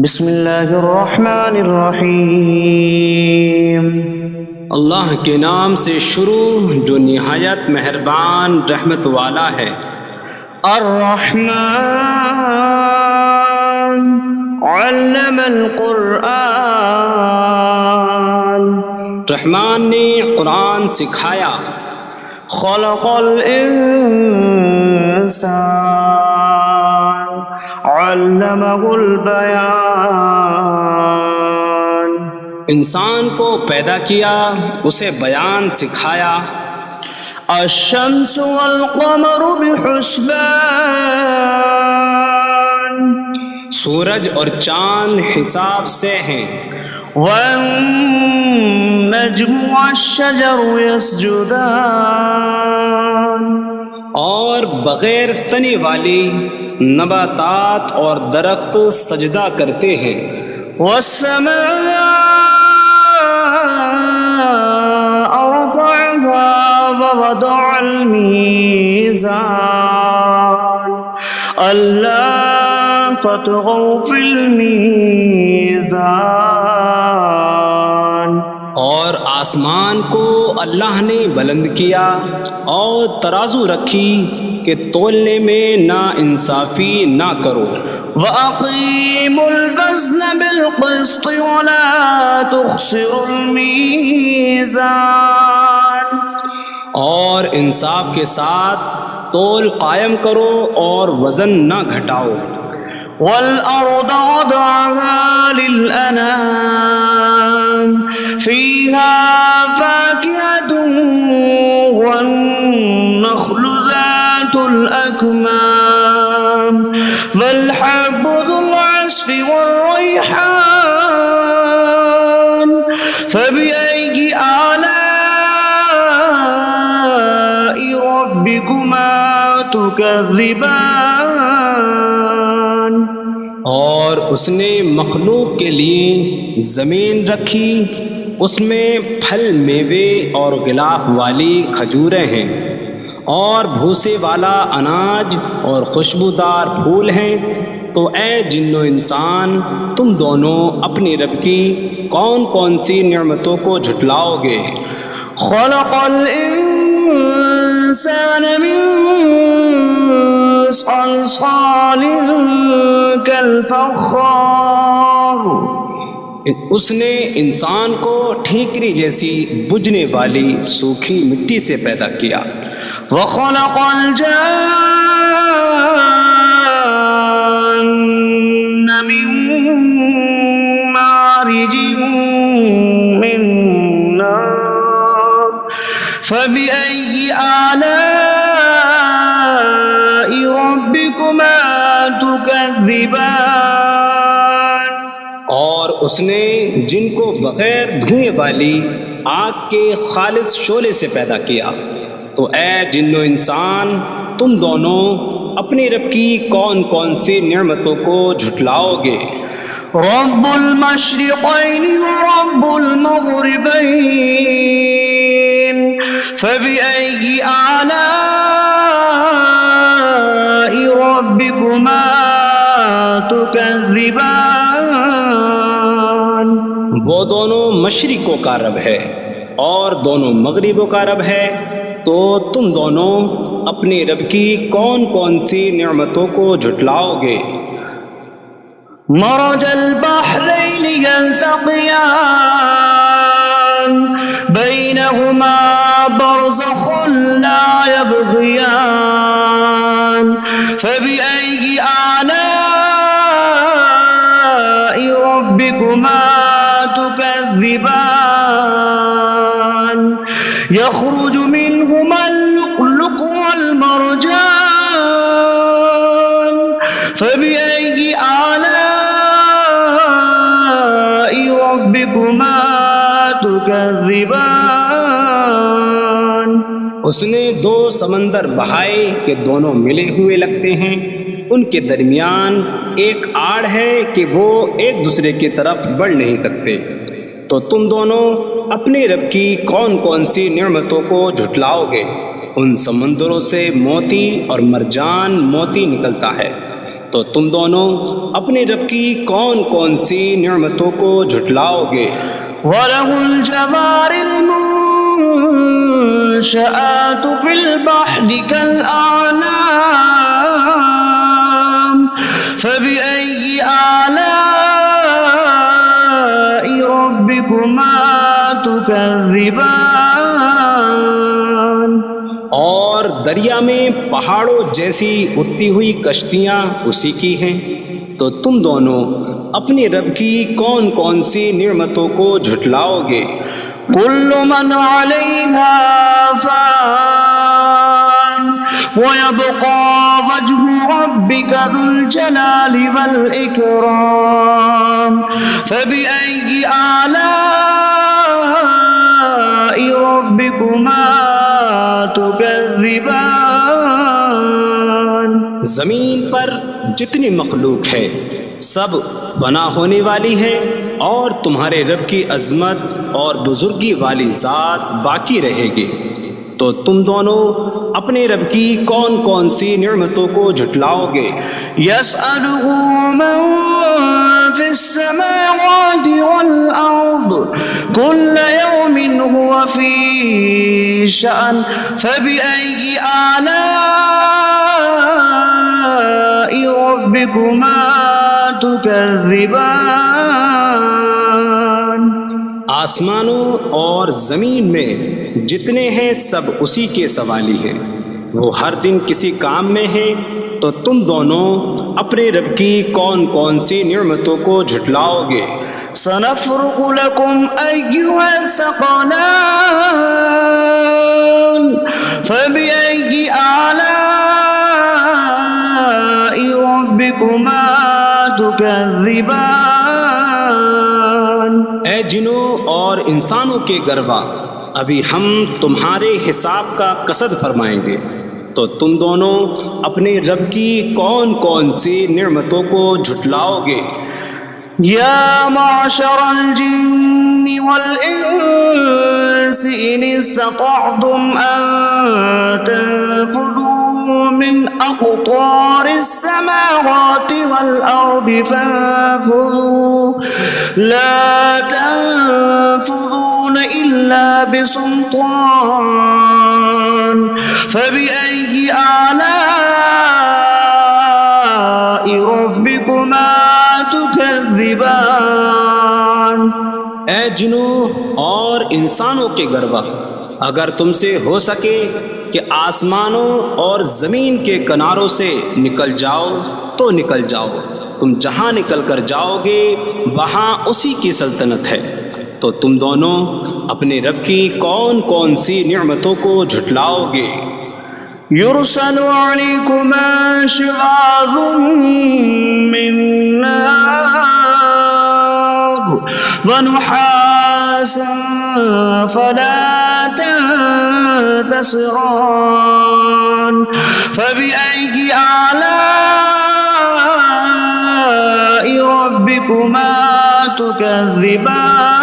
بسم اللہ الرحمن الرحیم۔ اللہ کے نام سے شروع جو نہایت مہربان رحمت والا ہے۔ الرحمن علم القرآن، رحمان نے قرآن سکھایا۔ خلق الانسان علمہ البیان، انسان کو پیدا کیا، اسے بیان سکھایا۔ الشمس والقمر بحسبان، سورج اور چاند حساب سے ہیں۔ والنجم والشجر يسجدان، اور بغیر تنے والی نباتات اور درخت سجدہ کرتے ہیں۔ والسماء رفعها ووضع الميزان ألا تطغوا في الميزان، اور آسمان کو اللہ نے بلند کیا اور ترازو رکھی کہ تولنے میں نا انصافی نہ کرو۔ وَأَقِيمُوا الْوَزْنَ بِالْقِسْطِ وَلَا تُخْسِرُوا الْمِيزَانَ، اور انصاف کے ساتھ تول قائم کرو اور وزن نہ گھٹاؤ۔ وَالْأَرْضَ وَضَعَهَا لِلْأَنَامِ فِيهَا فَاكِهَةٌ وَالنَّخْلُ ذَاتُ الْأَكْمَامِ وَالْحَبُّ ذُو الْعَصْفِ وَالرَّيْحَانُ فَبِأَيِّ آلَاءِ رَبِّكُمَا تُكَذِّبَانِ، اور اس نے مخلوق کے لیے زمین رکھی، اس میں پھل میوے اور غلاف والی کھجوریں ہیں، اور بھوسے والا اناج اور خوشبودار پھول ہیں۔ تو اے جن و انسان، تم دونوں اپنی رب کی کون کون سی نعمتوں کو جھٹلاؤ گے؟ خلق الانسان من صلصال کالفخار، اس نے انسان کو ٹھیکری جیسی بجھنے والی سوکھی مٹی سے پیدا کیا۔ وخلق الجان من مارج من نار فبأي آلاء ربكما تكذبان، اور اس نے جن کو بغیر دھوئیں والی آگ کے خالص شعلے سے پیدا کیا۔ تو اے جن و انسان، تم دونوں اپنی رب کی کون کون سی نعمتوں کو جھٹلاؤ گے؟ رب المشرقین ورب المغربین فبأي آلاء ربكما تكذبان، وہ دونوں مشرقوں کا رب ہے اور دونوں مغربوں کا رب ہے، تو تم دونوں اپنی رب کی کون کون سی نعمتوں کو جھٹلاؤ گے؟ مرج البحرین یلتقیان بینہما برزخ لا یبغیان فبأي آلاء ربكما تكذبان، يخرج منهما اللؤلؤ والمرجان فبأي آلاء ربكما تكذبان، اس نے دو سمندر بہائے کہ دونوں ملے ہوئے لگتے ہیں، ان کے درمیان ایک آڑ ہے کہ وہ ایک دوسرے کی طرف بڑھ نہیں سکتے۔ تو تم دونوں اپنی رب کی کون کون سی نعمتوں کو جھٹلاؤ گے؟ ان سمندروں سے موتی اور مرجان موتی نکلتا ہے، تو تم دونوں اپنے رب کی کون کون سی نعمتوں کو جھٹلاؤ گے؟ وَلَهُ الْجَوَارِ الْمُنشَآتُ فِي الْبَحْرِ كَالْأَعْلَامِ فَبِأَيِّ آلَاءِ رَبِّكُمَا تُكَذِّبَانِ؟ اور دریا میں پہاڑوں جیسی اڑتی ہوئی کشتیاں اسی کی ہیں، تو تم دونوں اپنے رب کی کون کون سی نعمتوں کو جھٹلاؤ گے؟ كل من عليها فان ويبقى وجه ربك ذو الجلال والإكرام فبأي آلاء ربكما تكذبان؟ زمین پر جتنی مخلوق ہے سب فنا ہونے والی ہے، اور تمہارے رب کی عظمت اور بزرگی والی ذات باقی رہے گی، تو تم دونوں اپنے رب کی کون کون سی نعمتوں کو جھٹلاؤ گے؟ يسأله من في السماوات والأرض كل يوم هو في شأن فبأي آلاء ربكما تكذبان؟ آسمانوں اور زمین میں جتنے ہیں سب اسی کے سوالی ہیں، وہ ہر دن کسی کام میں ہیں، تو تم دونوں اپنے رب کی کون کون سی نعمتوں کو جھٹلاؤ گے؟ سنفرغ لكم أيها الثقلان فبأي آلاء ربكما تكذبان؟ اے جنوں اور انسانوں کے گروہ، ابھی ہم تمہارے حساب کا قصد فرمائیں گے، تو تم دونوں اپنے رب کی کون کون سی نعمتوں کو جھٹلاؤ گے؟ يا معشر الجن والإنس إن استطعتم أن تنفذوا من أقطار السماوات والأرض فانفذوا لا تنفذون إلا بسلطان فبأي آلاء ربكما تكذبان؟ اے جنوں اور انسانوں کے گروہ، اگر تم سے ہو سکے کہ آسمانوں اور زمین کے کناروں سے نکل جاؤ تو نکل جاؤ، تم جہاں نکل کر جاؤ گے وہاں اسی کی سلطنت ہے، تو تم دونوں اپنے رب کی کون کون سی نعمتوں کو جھٹلاؤ گے؟ يرسل عليكما شواظ من نار ونحاس فلا تنتصران فبأي آلاء ربكما تكذبان؟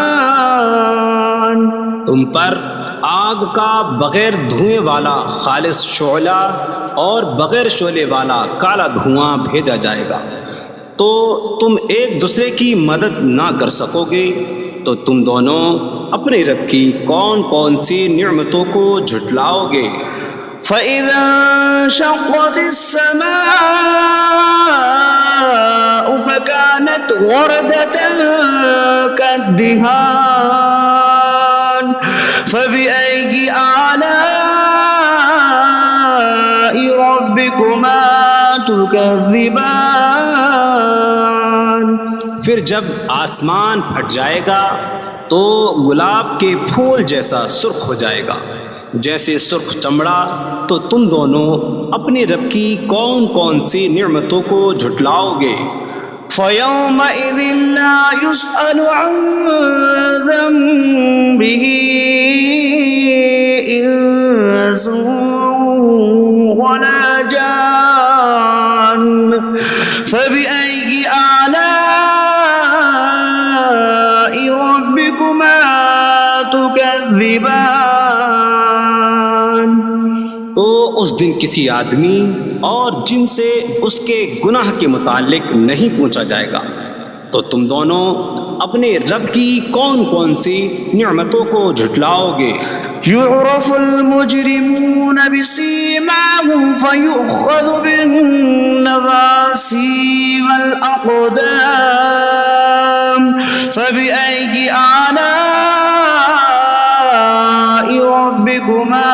تم پر آگ کا بغیر دھوئیں والا خالص شعلہ اور بغیر شعلے والا کالا دھواں بھیجا جائے گا، تو تم ایک دوسرے کی مدد نہ کر سکو گے، تو تم دونوں اپنے رب کی کون کون سی نعمتوں کو جھٹلاؤ گے؟ فَإِذَا انشَقَّتِ السَّمَاءُ فَكَانَتْ وَرْدَةً كَالدِّهَانِ فَبِأَيِّ آلَاءِ رَبِّكُمَا تُكَذِّبَانِ؟ پھر جب آسمان پھٹ جائے گا تو گلاب کے پھول جیسا سرخ ہو جائے گا جیسے سرخ چمڑا، تو تم دونوں اپنے رب کی کون کون سی نعمتوں کو جھٹلاؤ گے؟ فَيَوْمَئِذٍ لَا يُسْأَلُ عَنْ ذَنبِهِ إِنسٌ وَلَا جَانٌّ فَبِأَيِّ آلَاءِ رَبِّكُمَا تُكَذِّبَانِ؟ تو اس دن کسی آدمی اور جن سے اس کے گناہ کے متعلق نہیں پوچھا جائے گا۔ تو تم دونوں اپنے رب کی کون کون سی نعمتوں کو جھٹلاؤ گے؟ يعرف المجرمون بسيماهم فيؤخذ بالنواصي والأقدام فبأي آلاء ربكما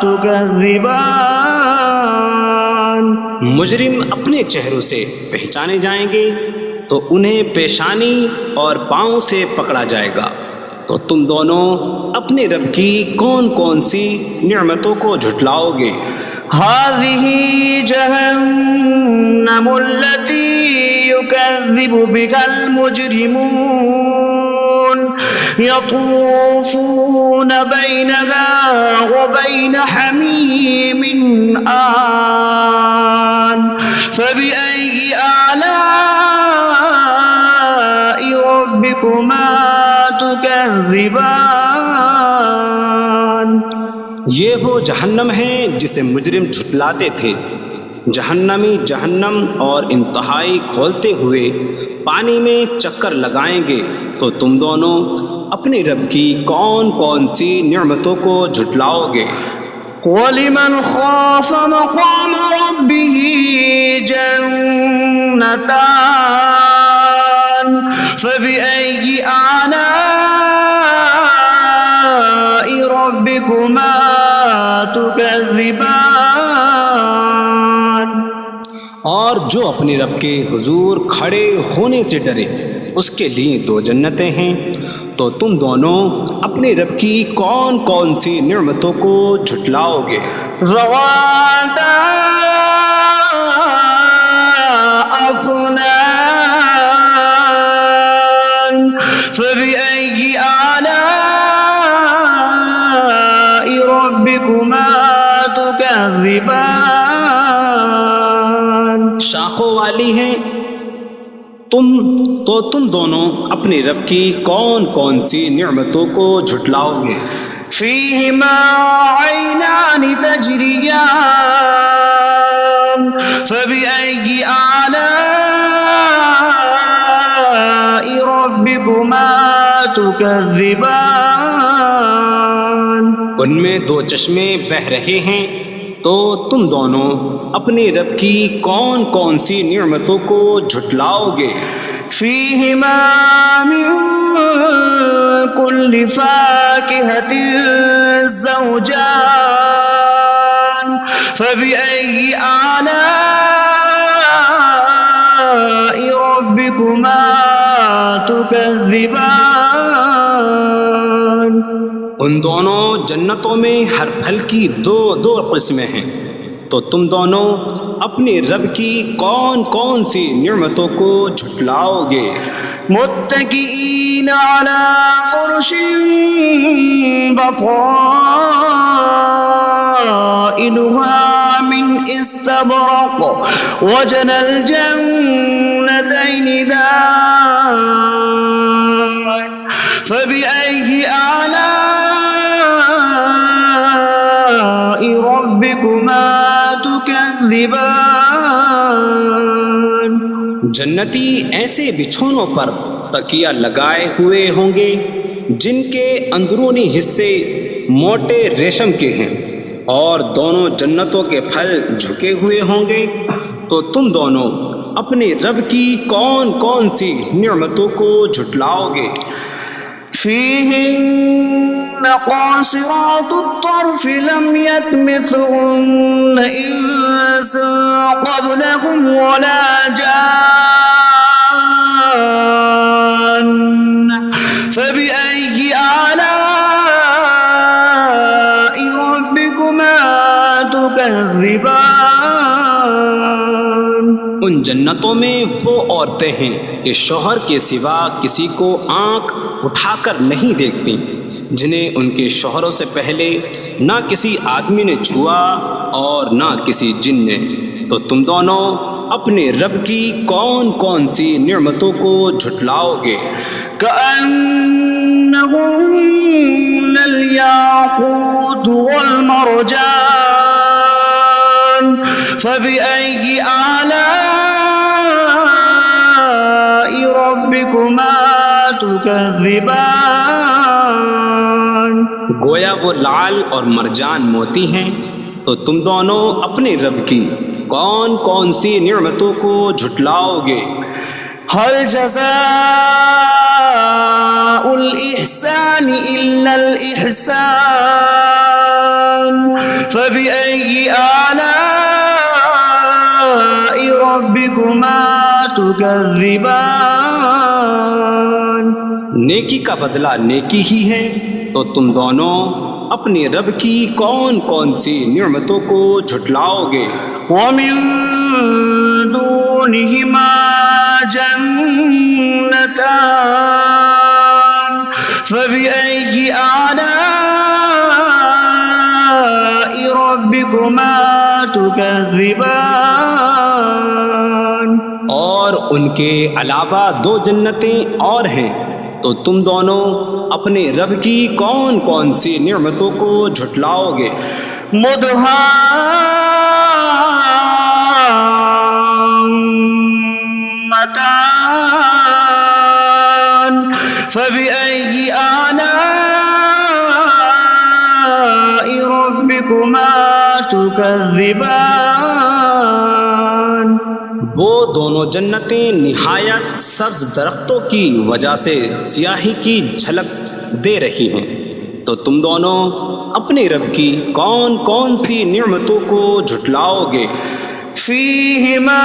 تكذبان۔ مجرم اپنے چہروں سے پہچانے جائیں گے تو انہیں پیشانی اور پاؤں سے پکڑا جائے گا۔ تو تم دونوں اپنے رب کی کون کون سی نعمتوں کو جھٹلاؤ گے؟ هذه جهنم التي يكذب بها المجرمون يطوفون بينها وبين حميم آن فبأي آلاء ربكما تكذبان۔ یہ وہ جہنم ہے جسے مجرم جھٹلاتے تھے۔ جہنمی جہنم اور انتہائی کھولتے ہوئے پانی میں چکر لگائیں گے۔ تو تم دونوں اپنے رب کی کون کون سی نعمتوں کو جھٹلاؤ گے؟ وَلِمَنْ خَافَ مَقَامَ رَبِّهِ جَنَّتَانِ فَبِأَيِّ آلَاءِ رَبِّكُمَا تُكَذِّبَانِ۔ اور جو اپنے رب کے حضور کھڑے ہونے سے ڈرے اس کے لیے دو جنتیں ہیں۔ تو تم دونوں اپنے رب کی کون کون سی نعمتوں کو جھٹلاؤ گے؟ ذواتا أفنان فبأي آلاء ربكما تكذبان۔ شاخوں والی ہیں تم دونوں اپنے رب کی کون کون سی نعمتوں کو جھٹلاؤ گے؟ فيهما عينان تجريان فبأي آلاء ربكما تكذبان۔ ان میں دو چشمے بہہ رہے ہیں۔ تو تم دونوں اپنے رب کی کون کون سی نعمتوں کو جھٹلاؤ گے؟ فيهما من كل فاكهة زوجان فبأي آلاء ربكما تكذبان۔ ان دونوں جنتوں میں ہر پھل کی دو قسمیں ہیں۔ تو تم دونوں اپنے رب کی کون کون سی نعمتوں کو جھٹلاؤ گے؟ متكئين على فرش بطائنها من استبرق وجنى الجنتين دان فبأي آلاء ربكما تكذبان۔ جنتی ایسے بچھونوں پر تکیہ لگائے ہوئے ہوں گے جن کے اندرونی حصے موٹے ریشم کے ہیں، اور دونوں جنتوں کے پھل جھکے ہوئے ہوں گے۔ تو تم دونوں اپنے رب کی کون کون سی نعمتوں کو جھٹلاؤ گے؟ فيهن قاصرات الطرف لم يطمثهن إنس قبلهم ولا جان فبأي آلاء ربكما تكذبان۔ ان جنتوں میں وہ عورتیں ہیں کہ شوہر کے سوا کسی کو آنکھ اٹھا کر نہیں دیکھتی، جنہیں ان کے شوہروں سے پہلے نہ کسی آدمی نے چھوا اور نہ کسی جن نے۔ تو تم دونوں اپنے رب کی کون کون سی نعمتوں کو جھٹلاؤ گے؟ كأنهن الياقوت والمرجان فبأي آلاء ربكما تكذبان گویا وہ لعل اور مرجان موتی ہیں، تو تم دونوں اپنے رب کی کون کون سی نعمتوں کو جھٹلاؤ گے؟ هل جزاء الإحسان إلا الإحسان فبأي آلاء ربكما تكذبان نیکی کا بدلہ نیکی ہی ہے، تو تم دونوں اپنے رب کی کون کون سی نعمتوں کو جھٹلاؤ گے؟ ومن دونهما جنتان فبأي آلاء ربكما تكذبان اور ان کے علاوہ دو جنتیں اور ہیں، تو تم دونوں اپنے رب کی کون کون سی نعمتوں کو جھٹلاؤ گے؟ مدهامتان فبأي آلاء ربكما تكذبان وہ دونوں جنتیں نہایت سبز درختوں کی وجہ سے سیاہی کی جھلک دے رہی ہیں، تو تم دونوں اپنے رب کی کون کون سی نعمتوں کو جھٹلاؤ گے؟ فيهما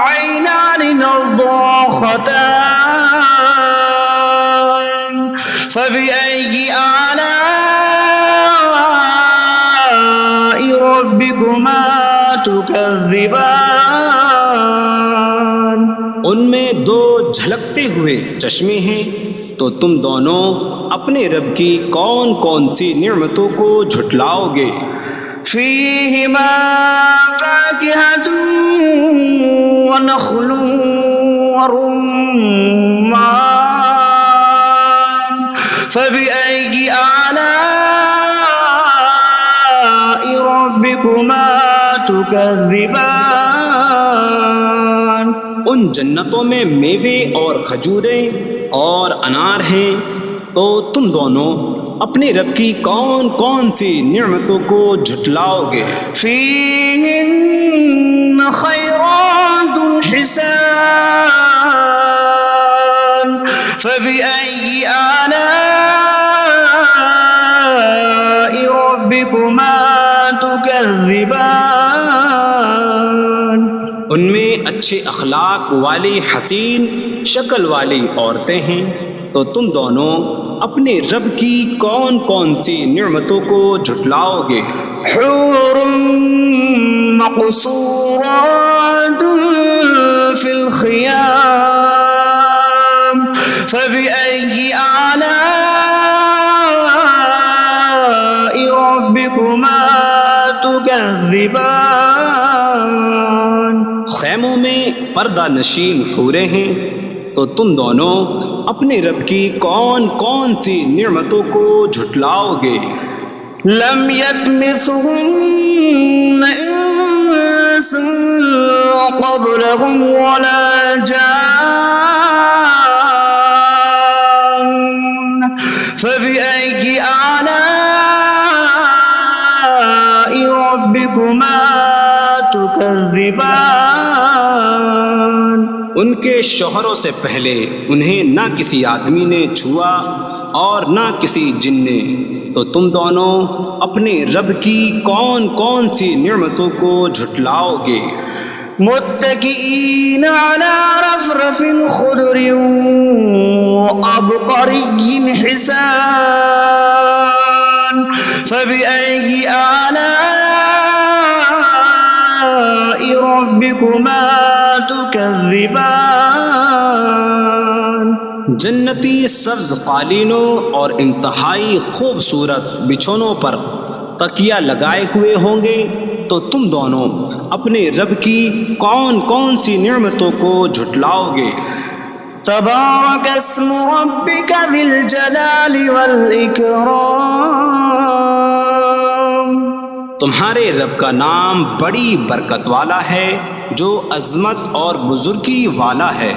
عينان نضاختان فبأي آلاء ربكما تكذبان ان میں دو جھلکتے ہوئے چشمے ہیں، تو تم دونوں اپنے رب کی کون کون سی نعمتوں کو جھٹلاؤ گے؟ فيهما فاكهة ونخل ورمان فبأي آلاء ربكما تكذبان ان جنتوں میں میوے اور کھجوریں اور انار ہیں، تو تم دونوں اپنے رب کی کون کون سی نعمتوں کو جھٹلاؤ گے؟ فيهن خيرات حسان فبأي آلاء ربكما تكذبان ان میں اچھے اخلاق والی حسین شکل والی عورتیں ہیں، تو تم دونوں اپنے رب کی کون کون سی نعمتوں کو جھٹلاؤ گے؟ حور مقصورات في الخيام فبأي آلاء ربكما تكذبان خیموں میں پردہ نشین حوریں ہیں، تو تم دونوں اپنے رب کی کون کون سی نعمتوں کو جھٹلاؤ گے؟ لم يطمثهن انس قبلهم ولا جان فبأي آلاء ربكما تكذبان ان کے شوہروں سے پہلے انہیں نہ کسی آدمی نے چھوا اور نہ کسی جن نے، تو تم دونوں اپنے رب کی کون کون سی نعمتوں کو جھٹلاؤ گے؟ متكئين على رفرف خضر وعبقري حسان فبأي آلاء ربكما تكذبان جنتی سبز قالینوں اور انتہائی خوبصورت بچھونوں پر تکیہ لگائے ہوئے ہوں گے، تو تم دونوں اپنے رب کی کون کون سی نعمتوں کو جھٹلاؤ گے؟ تبارك اسم ربك ذي الجلال والإكرام تمہارے رب کا نام بڑی برکت والا ہے جو عظمت اور بزرگی والا ہے۔